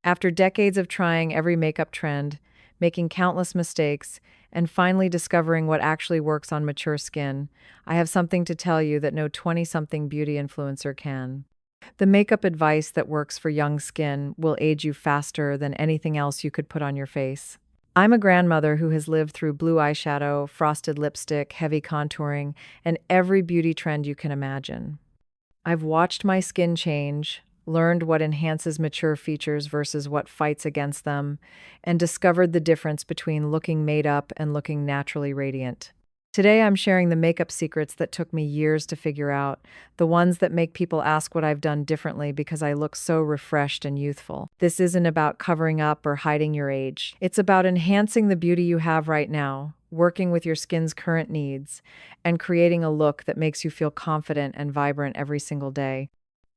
After decades of trying every makeup trend, making countless mistakes, and finally discovering what actually works on mature skin, I have something to tell you that no 20-something beauty influencer can. The makeup advice that works for young skin will age you faster than anything else you could put on your face. I'm a grandmother who has lived through blue eyeshadow, frosted lipstick, heavy contouring, and every beauty trend you can imagine. I've watched my skin change, learned what enhances mature features versus what fights against them, and discovered the difference between looking made up and looking naturally radiant. Today, I'm sharing the makeup secrets that took me years to figure out, the ones that make people ask what I've done differently because I look so refreshed and youthful. This isn't about covering up or hiding your age. It's about enhancing the beauty you have right now, working with your skin's current needs, and creating a look that makes you feel confident and vibrant every single day.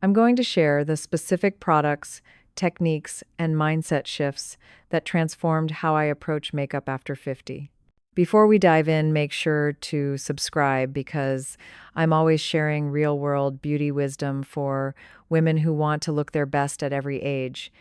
I'm going to share the specific products, techniques, and mindset shifts that transformed how I approach makeup after 50. Before we dive in, make sure to subscribe because I'm always sharing real-world beauty wisdom for women who want to look their best at every age.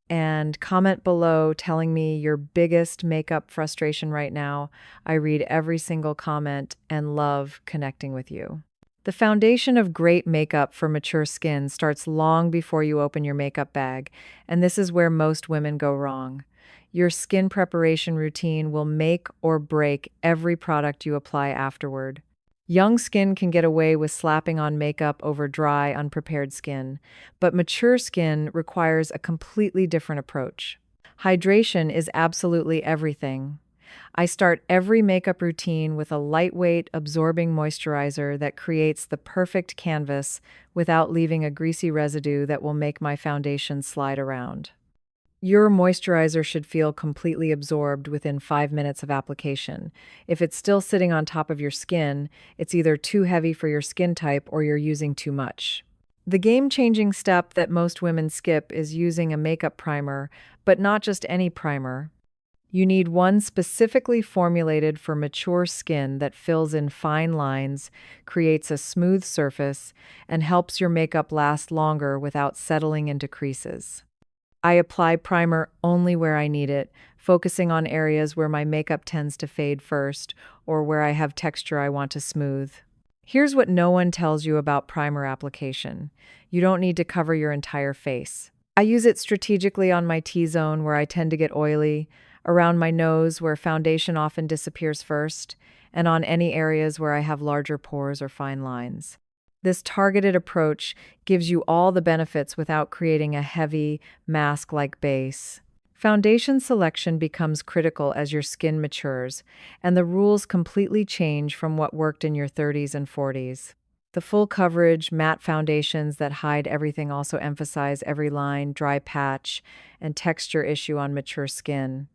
And comment below telling me your biggest makeup frustration right now. I read every single comment and love connecting with you. The foundation of great makeup for mature skin starts long before you open your makeup bag, and this is where most women go wrong. Your skin preparation routine will make or break every product you apply afterward. Young skin can get away with slapping on makeup over dry, unprepared skin, but mature skin requires a completely different approach. Hydration is absolutely everything. I start every makeup routine with a lightweight, absorbing moisturizer that creates the perfect canvas without leaving a greasy residue that will make my foundation slide around. Your moisturizer should feel completely absorbed within 5 minutes of application. If it's still sitting on top of your skin, it's either too heavy for your skin type or you're using too much. The game-changing step that most women skip is using a makeup primer, but not just any primer. You need one specifically formulated for mature skin that fills in fine lines, creates a smooth surface, and helps your makeup last longer without settling into creases. I apply primer only where I need it, focusing on areas where my makeup tends to fade first or where I have texture I want to smooth. Here's what no one tells you about primer application. You don't need to cover your entire face. I use it strategically on my T-zone where I tend to get oily, around my nose where foundation often disappears first, and on any areas where I have larger pores or fine lines. This targeted approach gives you all the benefits without creating a heavy, mask-like base. Foundation selection becomes critical as your skin matures, and the rules completely change from what worked in your 30s and 40s. The full coverage, matte foundations that hide everything also emphasize every line, dry patch, and texture issue on mature skin.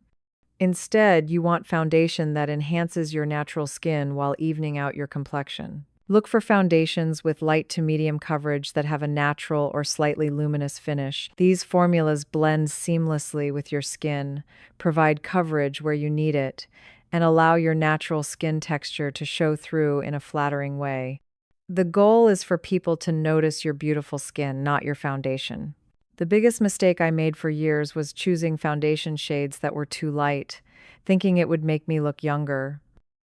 Instead, you want foundation that enhances your natural skin while evening out your complexion. Look for foundations with light to medium coverage that have a natural or slightly luminous finish. These formulas blend seamlessly with your skin, provide coverage where you need it, and allow your natural skin texture to show through in a flattering way. The goal is for people to notice your beautiful skin, not your foundation. The biggest mistake I made for years was choosing foundation shades that were too light, thinking it would make me look younger.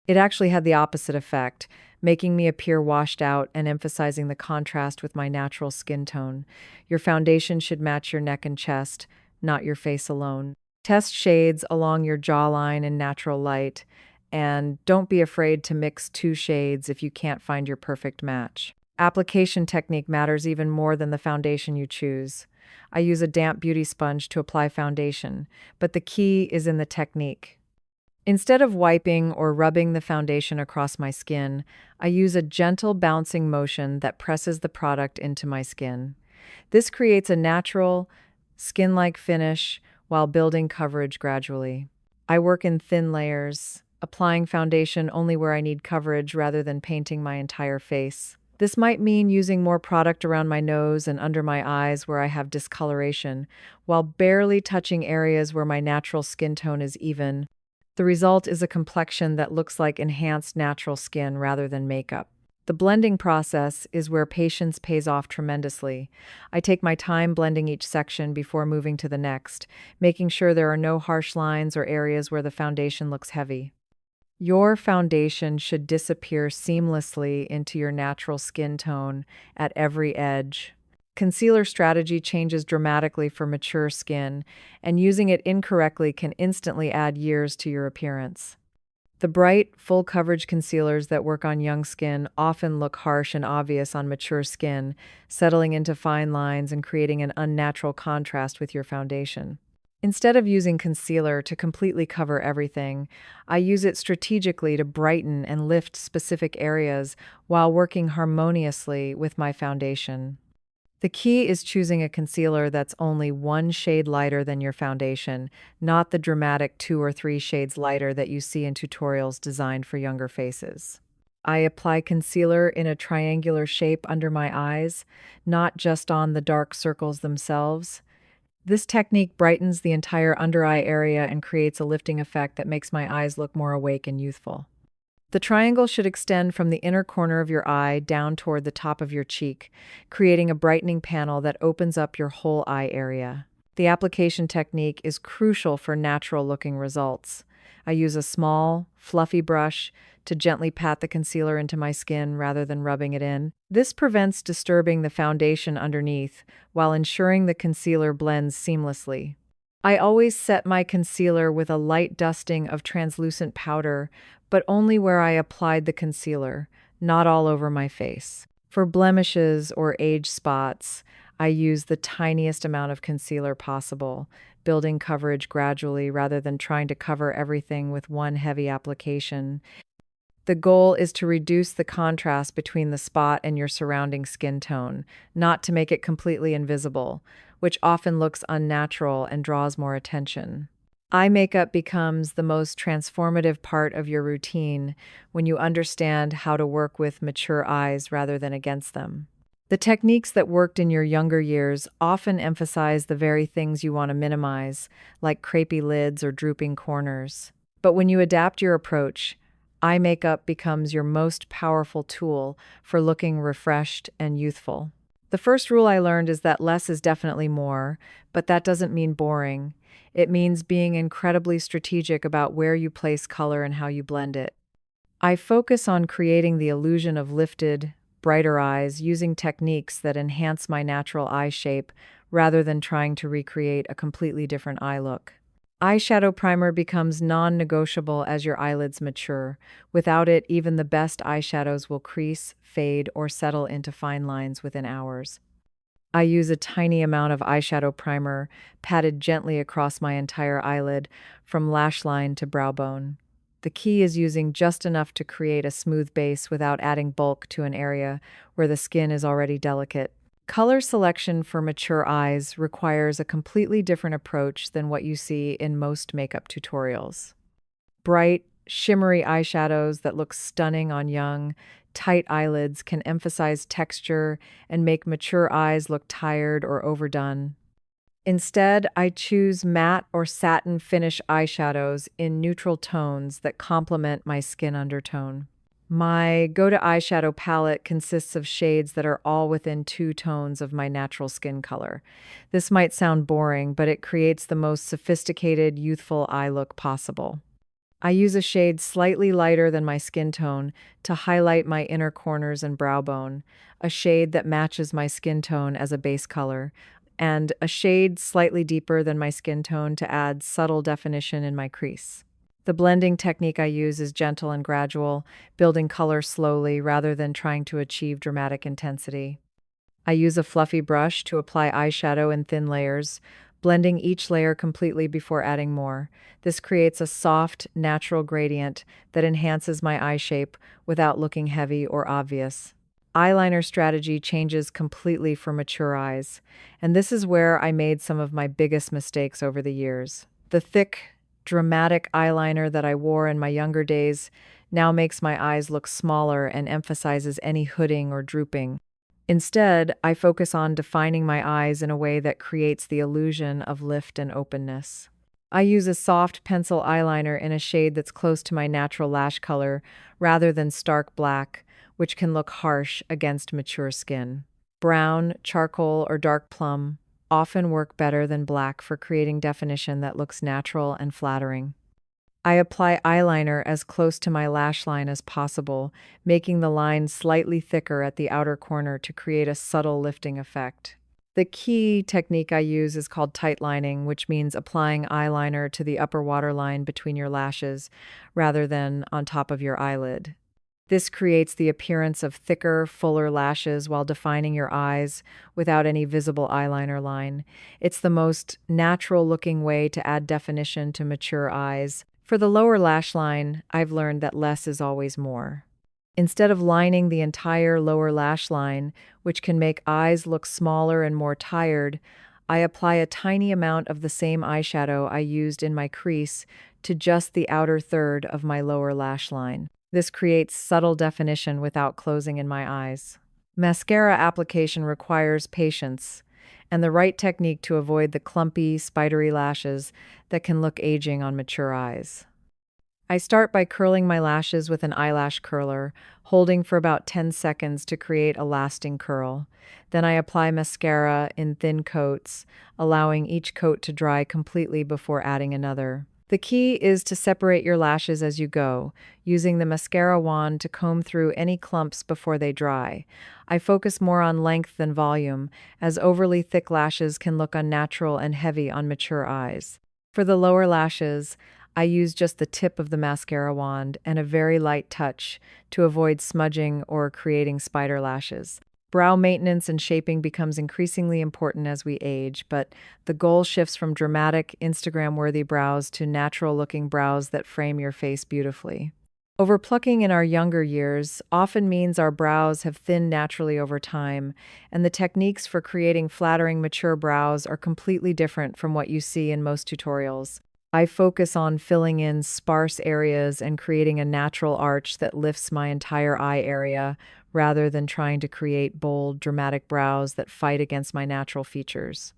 It actually had the opposite effect, making me appear washed out and emphasizing the contrast with my natural skin tone. Your foundation should match your neck and chest, not your face alone. Test shades along your jawline in natural light, and don't be afraid to mix two shades if you can't find your perfect match. Application technique matters even more than the foundation you choose. I use a damp beauty sponge to apply foundation, but the key is in the technique. Instead of wiping or rubbing the foundation across my skin, I use a gentle bouncing motion that presses the product into my skin. This creates a natural, skin-like finish while building coverage gradually. I work in thin layers, applying foundation only where I need coverage rather than painting my entire face. This might mean using more product around my nose and under my eyes where I have discoloration, while barely touching areas where my natural skin tone is even. The result is a complexion that looks like enhanced natural skin rather than makeup. The blending process is where patience pays off tremendously. I take my time blending each section before moving to the next, making sure there are no harsh lines or areas where the foundation looks heavy. Your foundation should disappear seamlessly into your natural skin tone at every edge. Concealer strategy changes dramatically for mature skin, and using it incorrectly can instantly add years to your appearance. The bright, full coverage concealers that work on young skin often look harsh and obvious on mature skin, settling into fine lines and creating an unnatural contrast with your foundation. Instead of using concealer to completely cover everything, I use it strategically to brighten and lift specific areas while working harmoniously with my foundation. The key is choosing a concealer that's only one shade lighter than your foundation, not the dramatic 2 or 3 shades lighter that you see in tutorials designed for younger faces. I apply concealer in a triangular shape under my eyes, not just on the dark circles themselves. This technique brightens the entire under eye area and creates a lifting effect that makes my eyes look more awake and youthful. The triangle should extend from the inner corner of your eye down toward the top of your cheek, creating a brightening panel that opens up your whole eye area. The application technique is crucial for natural-looking results. I use a small, fluffy brush to gently pat the concealer into my skin rather than rubbing it in. This prevents disturbing the foundation underneath while ensuring the concealer blends seamlessly. I always set my concealer with a light dusting of translucent powder, but only where I applied the concealer, not all over my face. For blemishes or age spots, I use the tiniest amount of concealer possible, building coverage gradually rather than trying to cover everything with one heavy application. The goal is to reduce the contrast between the spot and your surrounding skin tone, not to make it completely invisible, which often looks unnatural and draws more attention. Eye makeup becomes the most transformative part of your routine when you understand how to work with mature eyes rather than against them. The techniques that worked in your younger years often emphasize the very things you want to minimize, like crepey lids or drooping corners. But when you adapt your approach, eye makeup becomes your most powerful tool for looking refreshed and youthful. The first rule I learned is that less is definitely more, but that doesn't mean boring. It means being incredibly strategic about where you place color and how you blend it. I focus on creating the illusion of lifted, brighter eyes using techniques that enhance my natural eye shape rather than trying to recreate a completely different eye look. Eyeshadow primer becomes non-negotiable as your eyelids mature. Without it, even the best eyeshadows will crease, fade, or settle into fine lines within hours. I use a tiny amount of eyeshadow primer, patted gently across my entire eyelid, from lash line to brow bone. The key is using just enough to create a smooth base without adding bulk to an area where the skin is already delicate. Color selection for mature eyes requires a completely different approach than what you see in most makeup tutorials. Bright, shimmery eyeshadows that look stunning on young, tight eyelids can emphasize texture and make mature eyes look tired or overdone. Instead, I choose matte or satin finish eyeshadows in neutral tones that complement my skin undertone. My go-to eyeshadow palette consists of shades that are all within 2 tones of my natural skin color. This might sound boring, but it creates the most sophisticated, youthful eye look possible. I use a shade slightly lighter than my skin tone to highlight my inner corners and brow bone, a shade that matches my skin tone as a base color, and a shade slightly deeper than my skin tone to add subtle definition in my crease. The blending technique I use is gentle and gradual, building color slowly rather than trying to achieve dramatic intensity. I use a fluffy brush to apply eyeshadow in thin layers, blending each layer completely before adding more. This creates a soft, natural gradient that enhances my eye shape without looking heavy or obvious. Eyeliner strategy changes completely for mature eyes, and this is where I made some of my biggest mistakes over the years. The thick, dramatic eyeliner that I wore in my younger days now makes my eyes look smaller and emphasizes any hooding or drooping. Instead, I focus on defining my eyes in a way that creates the illusion of lift and openness. I use a soft pencil eyeliner in a shade that's close to my natural lash color rather than stark black, which can look harsh against mature skin. Brown, charcoal, or dark plum often work better than black for creating definition that looks natural and flattering. I apply eyeliner as close to my lash line as possible, making the line slightly thicker at the outer corner to create a subtle lifting effect. The key technique I use is called tight lining, which means applying eyeliner to the upper waterline between your lashes rather than on top of your eyelid. This creates the appearance of thicker, fuller lashes while defining your eyes without any visible eyeliner line. It's the most natural-looking way to add definition to mature eyes. For the lower lash line, I've learned that less is always more. Instead of lining the entire lower lash line, which can make eyes look smaller and more tired, I apply a tiny amount of the same eyeshadow I used in my crease to just the outer third of my lower lash line. This creates subtle definition without closing in my eyes. Mascara application requires patience and the right technique to avoid the clumpy, spidery lashes that can look aging on mature eyes. I start by curling my lashes with an eyelash curler, holding for about 10 seconds to create a lasting curl. Then I apply mascara in thin coats, allowing each coat to dry completely before adding another. The key is to separate your lashes as you go, using the mascara wand to comb through any clumps before they dry. I focus more on length than volume, as overly thick lashes can look unnatural and heavy on mature eyes. For the lower lashes, I use just the tip of the mascara wand and a very light touch to avoid smudging or creating spider lashes. Brow maintenance and shaping becomes increasingly important as we age, but the goal shifts from dramatic, Instagram-worthy brows to natural-looking brows that frame your face beautifully. Overplucking in our younger years often means our brows have thinned naturally over time, and the techniques for creating flattering, mature brows are completely different from what you see in most tutorials. I focus on filling in sparse areas and creating a natural arch that lifts my entire eye area, rather than trying to create bold, dramatic brows that fight against my natural features.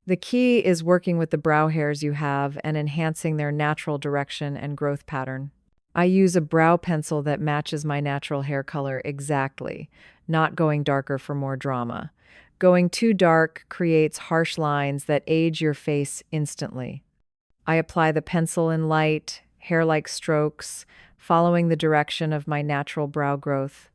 The key is working with the brow hairs you have and enhancing their natural direction and growth pattern. I use a brow pencil that matches my natural hair color exactly, not going darker for more drama. Going too dark creates harsh lines that age your face instantly. I apply the pencil in light, hair-like strokes, following the direction of my natural brow growth.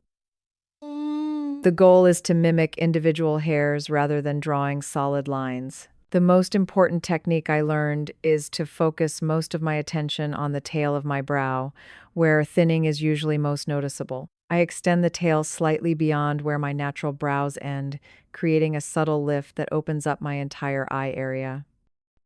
The goal is to mimic individual hairs rather than drawing solid lines. The most important technique I learned is to focus most of my attention on the tail of my brow, where thinning is usually most noticeable. I extend the tail slightly beyond where my natural brows end, creating a subtle lift that opens up my entire eye area.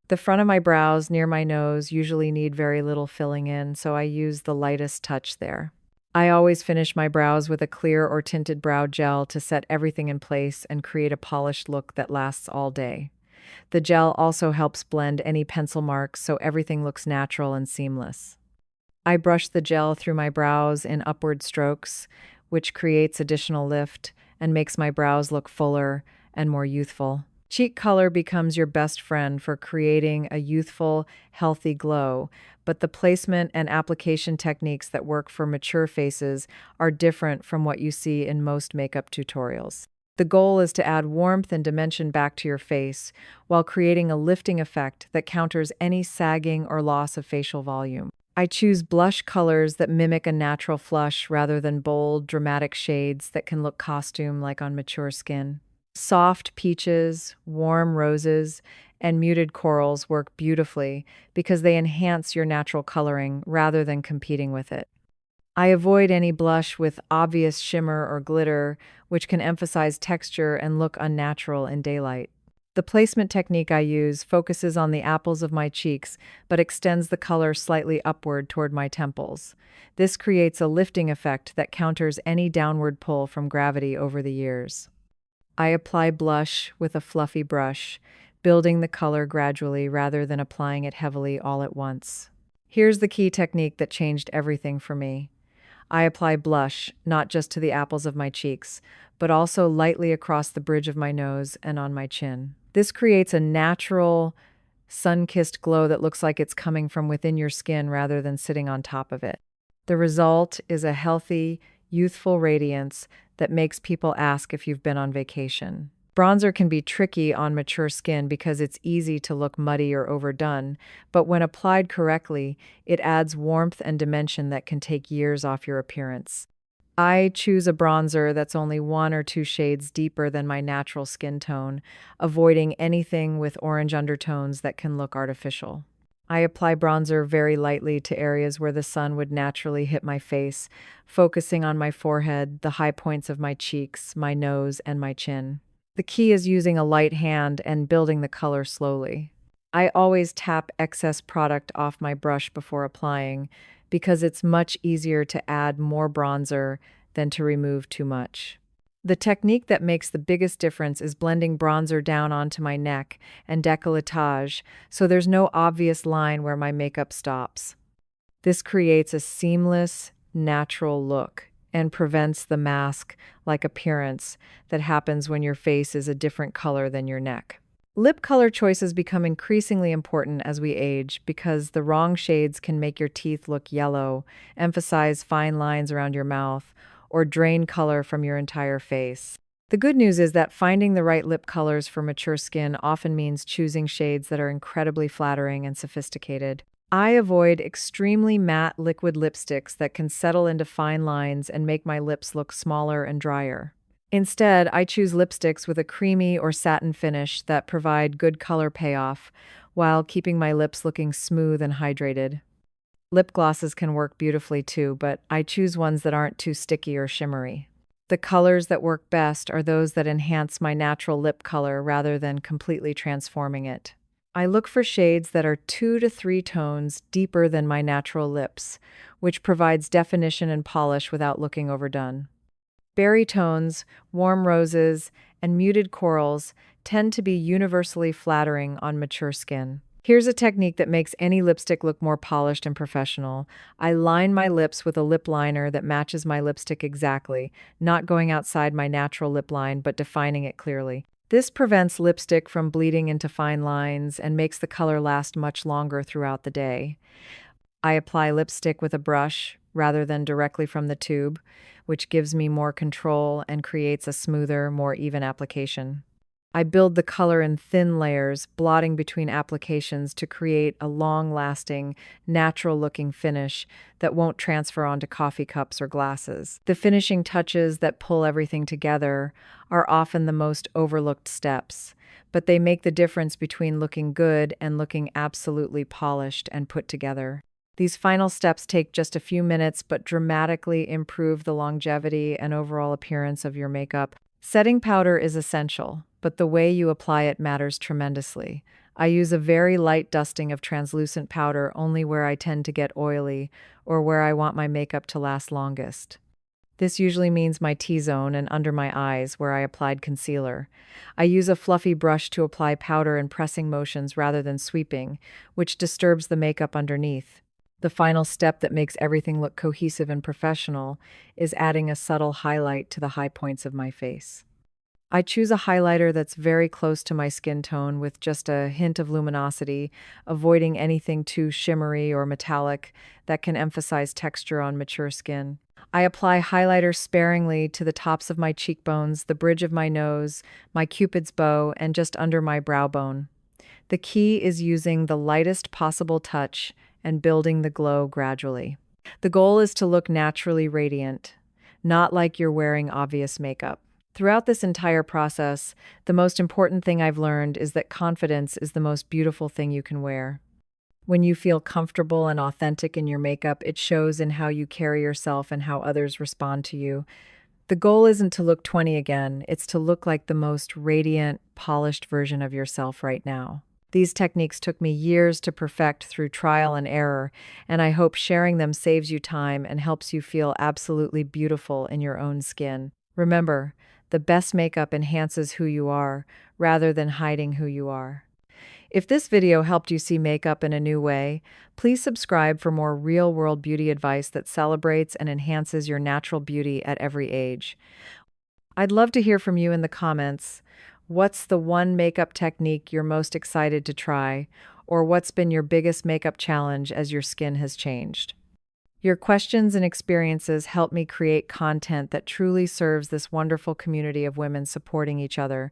The front of my brows near my nose usually need very little filling in, so I use the lightest touch there. I always finish my brows with a clear or tinted brow gel to set everything in place and create a polished look that lasts all day. The gel also helps blend any pencil marks so everything looks natural and seamless. I brush the gel through my brows in upward strokes, which creates additional lift and makes my brows look fuller and more youthful. Cheek color becomes your best friend for creating a youthful, healthy glow, but the placement and application techniques that work for mature faces are different from what you see in most makeup tutorials. The goal is to add warmth and dimension back to your face while creating a lifting effect that counters any sagging or loss of facial volume. I choose blush colors that mimic a natural flush rather than bold, dramatic shades that can look costume-like on mature skin. Soft peaches, warm roses, and muted corals work beautifully because they enhance your natural coloring rather than competing with it. I avoid any blush with obvious shimmer or glitter, which can emphasize texture and look unnatural in daylight. The placement technique I use focuses on the apples of my cheeks, but extends the color slightly upward toward my temples. This creates a lifting effect that counters any downward pull from gravity over the years. I apply blush with a fluffy brush, building the color gradually rather than applying it heavily all at once. Here's the key technique that changed everything for me. I apply blush not just to the apples of my cheeks, but also lightly across the bridge of my nose and on my chin. This creates a natural, sun-kissed glow that looks like it's coming from within your skin rather than sitting on top of it. The result is a healthy, youthful radiance that makes people ask if you've been on vacation. Bronzer can be tricky on mature skin because it's easy to look muddy or overdone, but when applied correctly, it adds warmth and dimension that can take years off your appearance. I choose a bronzer that's only 1 or 2 shades deeper than my natural skin tone, avoiding anything with orange undertones that can look artificial. I apply bronzer very lightly to areas where the sun would naturally hit my face, focusing on my forehead, the high points of my cheeks, my nose, and my chin. The key is using a light hand and building the color slowly. I always tap excess product off my brush before applying because it's much easier to add more bronzer than to remove too much. The technique that makes the biggest difference is blending bronzer down onto my neck and décolletage so there's no obvious line where my makeup stops. This creates a seamless, natural look and prevents the mask-like appearance that happens when your face is a different color than your neck. Lip color choices become increasingly important as we age because the wrong shades can make your teeth look yellow, emphasize fine lines around your mouth, or drain color from your entire face. The good news is that finding the right lip colors for mature skin often means choosing shades that are incredibly flattering and sophisticated. I avoid extremely matte liquid lipsticks that can settle into fine lines and make my lips look smaller and drier. Instead, I choose lipsticks with a creamy or satin finish that provide good color payoff while keeping my lips looking smooth and hydrated. Lip glosses can work beautifully too, but I choose ones that aren't too sticky or shimmery. The colors that work best are those that enhance my natural lip color rather than completely transforming it. I look for shades that are 2 to 3 tones deeper than my natural lips, which provides definition and polish without looking overdone. Berry tones, warm roses, and muted corals tend to be universally flattering on mature skin. Here's a technique that makes any lipstick look more polished and professional. I line my lips with a lip liner that matches my lipstick exactly, not going outside my natural lip line but defining it clearly. This prevents lipstick from bleeding into fine lines and makes the color last much longer throughout the day. I apply lipstick with a brush rather than directly from the tube, which gives me more control and creates a smoother, more even application. I build the color in thin layers, blotting between applications to create a long-lasting, natural-looking finish that won't transfer onto coffee cups or glasses. The finishing touches that pull everything together are often the most overlooked steps, but they make the difference between looking good and looking absolutely polished and put together. These final steps take just a few minutes but dramatically improve the longevity and overall appearance of your makeup. Setting powder is essential, but the way you apply it matters tremendously. I use a very light dusting of translucent powder only where I tend to get oily or where I want my makeup to last longest. This usually means my T-zone and under my eyes where I applied concealer. I use a fluffy brush to apply powder in pressing motions rather than sweeping, which disturbs the makeup underneath. The final step that makes everything look cohesive and professional is adding a subtle highlight to the high points of my face. I choose a highlighter that's very close to my skin tone with just a hint of luminosity, avoiding anything too shimmery or metallic that can emphasize texture on mature skin. I apply highlighter sparingly to the tops of my cheekbones, the bridge of my nose, my cupid's bow, and just under my brow bone. The key is using the lightest possible touch and building the glow gradually. The goal is to look naturally radiant, not like you're wearing obvious makeup. Throughout this entire process, the most important thing I've learned is that confidence is the most beautiful thing you can wear. When you feel comfortable and authentic in your makeup, it shows in how you carry yourself and how others respond to you. The goal isn't to look 20 again, it's to look like the most radiant, polished version of yourself right now. These techniques took me years to perfect through trial and error, and I hope sharing them saves you time and helps you feel absolutely beautiful in your own skin. Remember, the best makeup enhances who you are, rather than hiding who you are. If this video helped you see makeup in a new way, please subscribe for more real-world beauty advice that celebrates and enhances your natural beauty at every age. I'd love to hear from you in the comments. What's the one makeup technique you're most excited to try, or what's been your biggest makeup challenge as your skin has changed? Your questions and experiences help me create content that truly serves this wonderful community of women supporting each other.